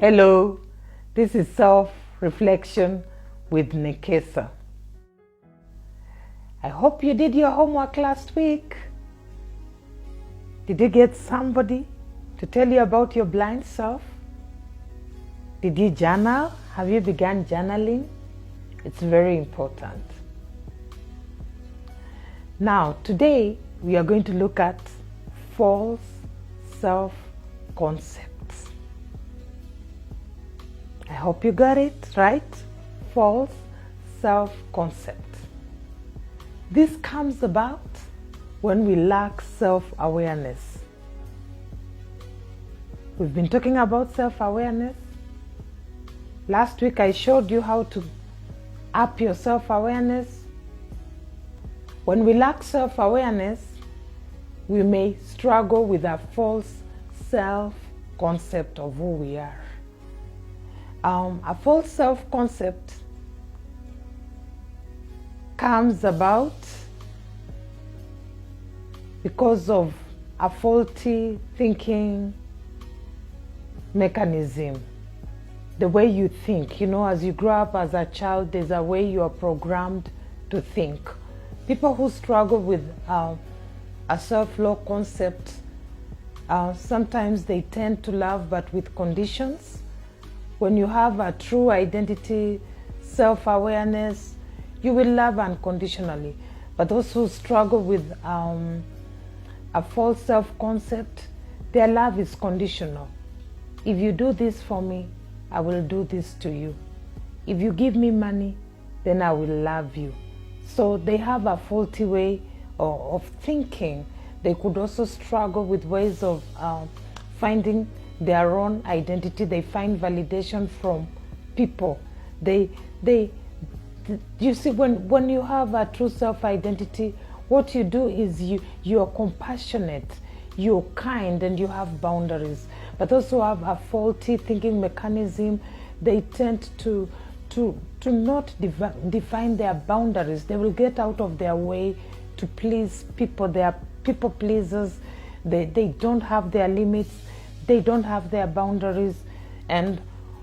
Hello, this is Self-Reflection with Nekesa. I hope you did your homework last week. Did you get somebody to tell you about your blind self? Did you journal? Have you begun journaling? It's very important. Now, today we are going to look at false self-concepts. I hope you got it right. False self-concept. This comes about when we lack self-awareness. We've been talking about self-awareness. Last week I showed you how to up your self-awareness. When we lack self-awareness, we may struggle with a false self-concept of who we are. A false self-concept comes about because of a faulty thinking mechanism. The way you think, as you grow up as a child, there's a way you are programmed to think. People who struggle with a self-law concept, sometimes they tend to love, but with conditions. When you have a true identity, self-awareness, you will love unconditionally. But those who struggle with a false self-concept, their love is conditional. If you do this for me, I will do this to you. If you give me money, then I will love you. So they have a faulty way of thinking. They could also struggle with ways of finding their own identity. They find validation from people. You see, when you have a true self-identity, what you do is you're compassionate, you're kind, and you have boundaries. But also have a faulty thinking mechanism. They tend to not define their boundaries. They will get out of their way to please people. They are people pleasers. They don't have their limits. They don't have their boundaries. And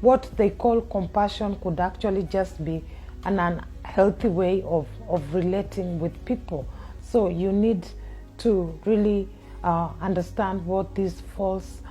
what they call compassion could actually just be an unhealthy way of relating with people. So you need to really understand what this false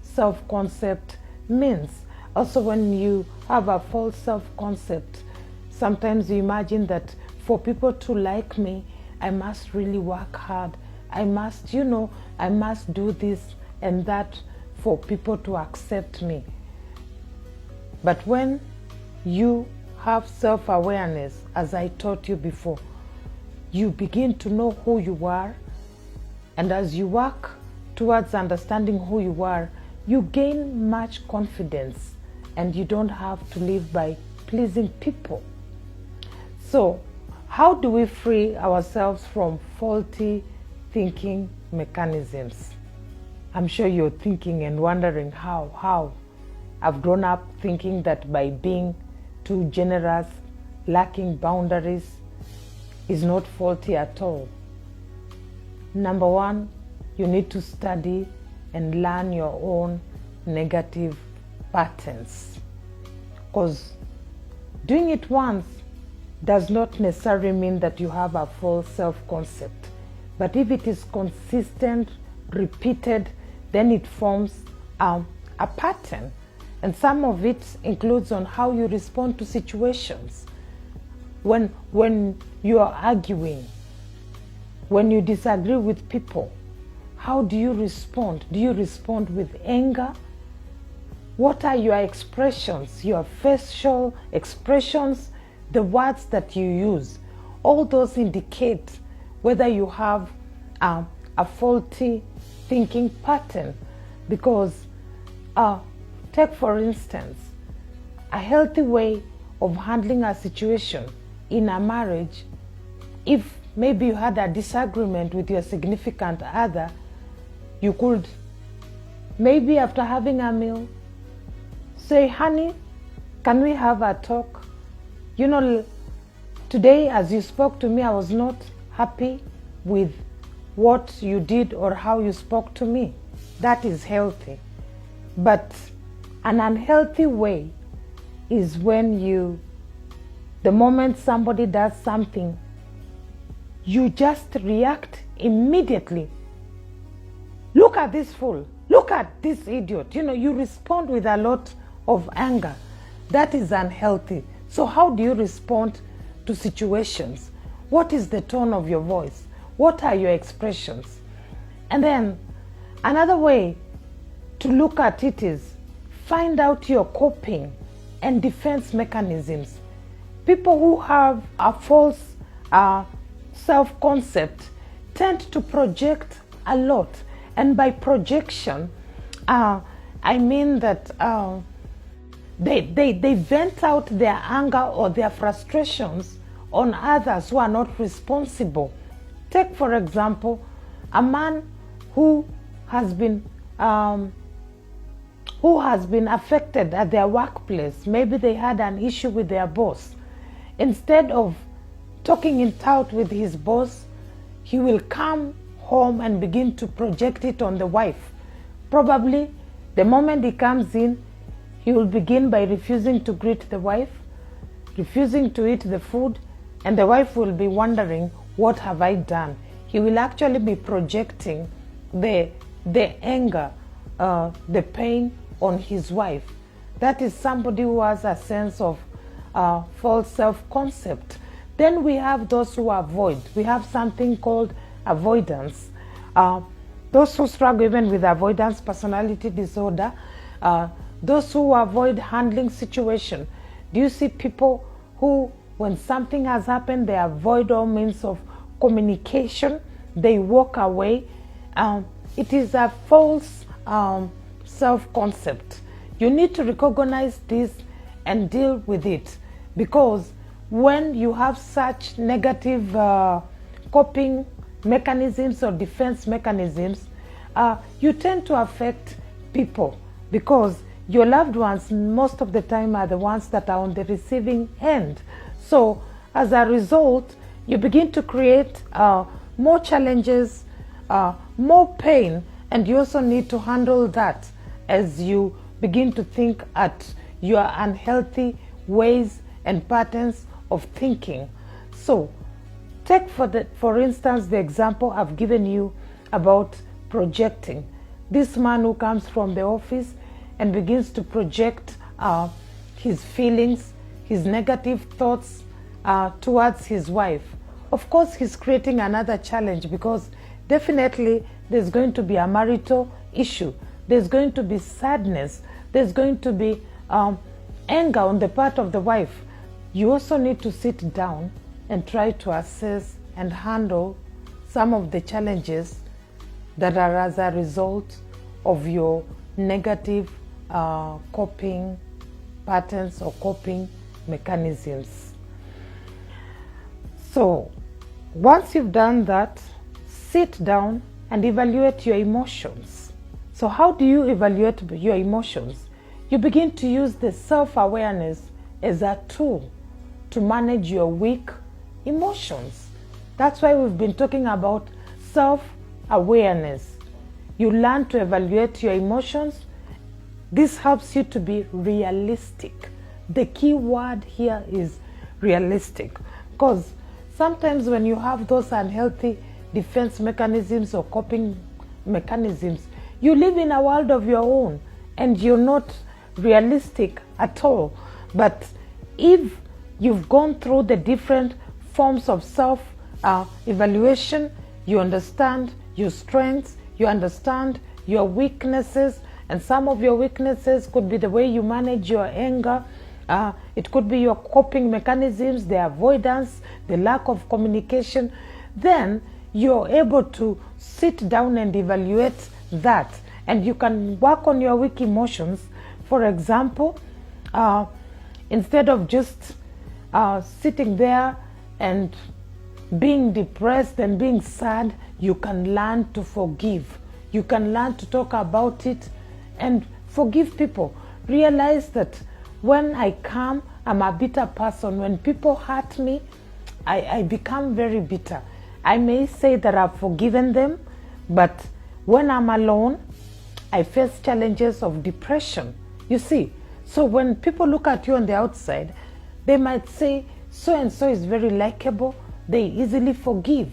self-concept means. Also, when you have a false self-concept, sometimes you imagine that for people to like me, I must really work hard. I must do this and that for people to accept me. But when you have self-awareness, as I taught you before, you begin to know who you are. And as you work towards understanding who you are, you gain much confidence and you don't have to live by pleasing people. So, how do we free ourselves from faulty thinking mechanisms? I'm sure you're thinking and wondering how. I've grown up thinking that by being too generous, lacking boundaries, is not faulty at all. Number one, you need to study and learn your own negative patterns. Because doing it once does not necessarily mean that you have a false self-concept. But if it is consistent, repeated, then it forms a pattern. And some of it includes on how you respond to situations. When you are arguing, when you disagree with people, how do you respond? Do you respond with anger? What are your expressions, your facial expressions, the words that you use? All those indicate whether you have a faulty thinking pattern. Because take for instance, a healthy way of handling a situation in a marriage. If maybe you had a disagreement with your significant other, you could maybe after having a meal say, honey, can we have a talk? Today as you spoke to me, I was not happy with what you did or how you spoke to me. That is healthy. But An unhealthy way is when the moment somebody does something, you just react immediately. Look at this fool. Look at this idiot. You respond with a lot of anger. That is unhealthy. So how do you respond to situations? What is the tone of your voice? What are your expressions? And then another way to look at it is find out your coping and defense mechanisms. People who have a false self-concept tend to project a lot. And by projection, I mean that they vent out their anger or their frustrations on others who are not responsible. Take, for example, a man who has been affected at their workplace. Maybe they had an issue with their boss. Instead of talking it out with his boss, he will come home and begin to project it on the wife. Probably the moment he comes in, he will begin by refusing to greet the wife, refusing to eat the food, and the wife will be wondering, what have I done? He will actually be projecting the anger, the pain on his wife. That is somebody who has a sense of false self-concept. Then we have those who avoid. We have something called avoidance. Those who struggle even with avoidance personality disorder, those who avoid handling situation. Do you see people who, when something has happened, they avoid all means of communication, they walk away? It is a false self-concept. You need to recognize this and deal with it, because when you have such negative coping mechanisms or defense mechanisms, you tend to affect people, because your loved ones most of the time are the ones that are on the receiving end. So as a result, you begin to create more challenges, more pain, and you also need to handle that as you begin to think at your unhealthy ways and patterns of thinking. So take for instance the example I've given you about projecting. This man who comes from the office and begins to project his feelings, his negative thoughts towards his wife. Of course, he's creating another challenge, because definitely there's going to be a marital issue. There's going to be sadness. There's going to be anger on the part of the wife. You also need to sit down and try to assess and handle some of the challenges that are as a result of your negative coping patterns or coping mechanisms. So once you've done that, sit down and evaluate your emotions. So how do you evaluate your emotions? You begin to use the self-awareness as a tool to manage your weak emotions. That's why we've been talking about self-awareness. You learn to evaluate your emotions. This helps you to be realistic. The key word here is realistic, because sometimes when you have those unhealthy defense mechanisms or coping mechanisms, you live in a world of your own and you're not realistic at all. But if you've gone through the different forms of self-evaluation, you understand your strengths, you understand your weaknesses, and some of your weaknesses could be the way you manage your anger. It could be your coping mechanisms, the avoidance, the lack of communication. Then you're able to sit down and evaluate that, and you can work on your weak emotions. For example, instead of just sitting there and being depressed and being sad, you can learn to forgive. You can learn to talk about it and forgive people. Realize that when I come, I'm a bitter person. When people hurt me, I become very bitter. I may say that I've forgiven them, but when I'm alone, I face challenges of depression. You see, so when people look at you on the outside, they might say, so and so is very likable, they easily forgive.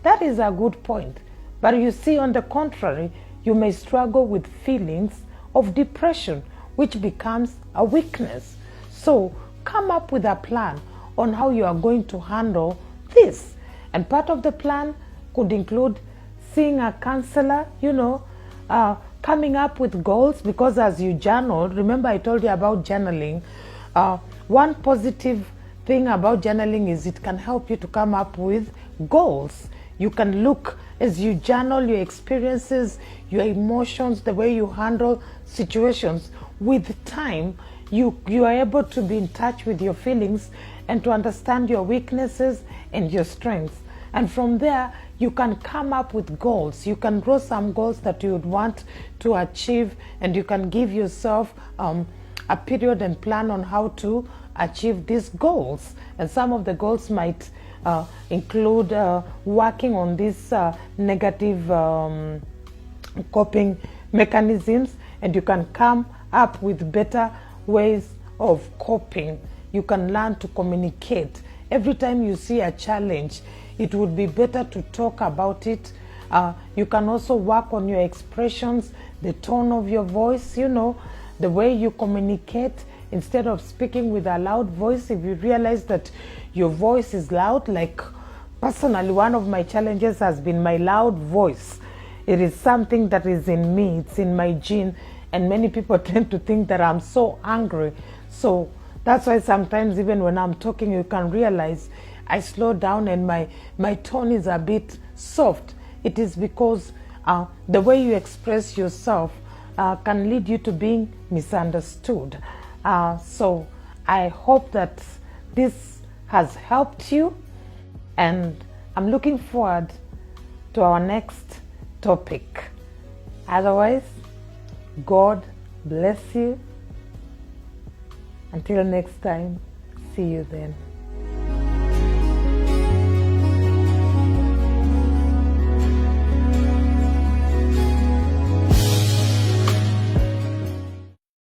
That is a good point. But you see, on the contrary, you may struggle with feelings of depression, which becomes a weakness. So come up with a plan on how you are going to handle this. And part of the plan could include seeing a counselor, coming up with goals, because as you journal, remember I told you about journaling. One positive thing about journaling is it can help you to come up with goals. You can look as you journal your experiences, your emotions, the way you handle situations. With time, you are able to be in touch with your feelings and to understand your weaknesses and your strengths. And from there, you can come up with goals. You can draw some goals that you would want to achieve, and you can give yourself a period and plan on how to achieve these goals. And some of the goals might include working on these negative coping mechanisms, and you can come up with better ways of coping. You can learn to communicate. Every time you see a challenge, it would be better to talk about it. You can also work on your expressions, the tone of your voice, the way you communicate. Instead of speaking with a loud voice, if you realize that your voice is loud, like personally, one of my challenges has been my loud voice. It is something that is in me, it's in my gene, and many people tend to think that I'm so angry. So that's why sometimes even when I'm talking, you can realize I slow down and my tone is a bit soft. It is because the way you express yourself can lead you to being misunderstood. So I hope that this has helped you, and I'm looking forward to our next topic. Otherwise, God bless you. Until next time, see you then.